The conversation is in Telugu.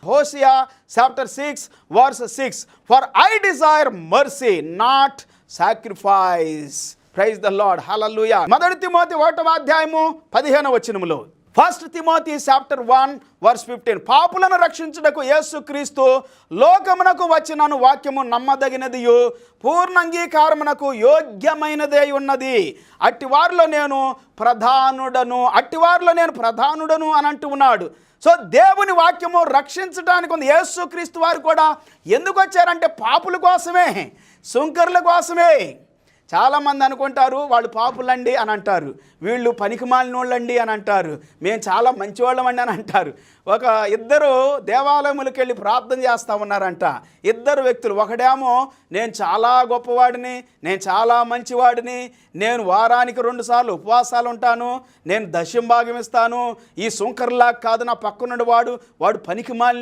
Hosea chapter 6:6, for I desire mercy not sacrifice. Praise the Lord, hallelujah. మొదటి తిమోతి 1:15 ఫస్ట్ తిమోతి చాప్టర్ 1:15, పాపులను రక్షించుటకు యేసుక్రీస్తు లోకమునకు వచ్చినను వాక్యము నమ్మదగినదియు పూర్ణ అంగీకారమునకు యోగ్యమైనదే ఉన్నది. అట్టివారిలో నేను ప్రధానుడను అని అంటూ ఉన్నాడు. సో దేవుని వాక్యము రక్షించడానికి ఉంది. యేసుక్రీస్తు వారు కూడా ఎందుకు వచ్చారంటే పాపుల కోసమే, సుంకరుల కోసమే. చాలామంది అనుకుంటారు వాళ్ళు పాపులండి అని అంటారు, వీళ్ళు పనికిమాలినోళ్ళండి అని అంటారు, మేము చాలా మంచివాళ్ళమండి అని అంటారు. ఇద్దరు దేవాలయములకు వెళ్ళి ప్రార్థన చేస్తూ ఉన్నారంట. ఇద్దరు వ్యక్తులు, ఒకడేమో నేను చాలా గొప్పవాడిని, నేను చాలా మంచివాడిని, నేను వారానికి 2 సార్లు ఉపవాసాలు ఉంటాను, నేను దశమ భాగం ఇస్తాను, ఈ సుంకర్లా కాదు నా పక్కనుండి వాడు పనికిమాలిన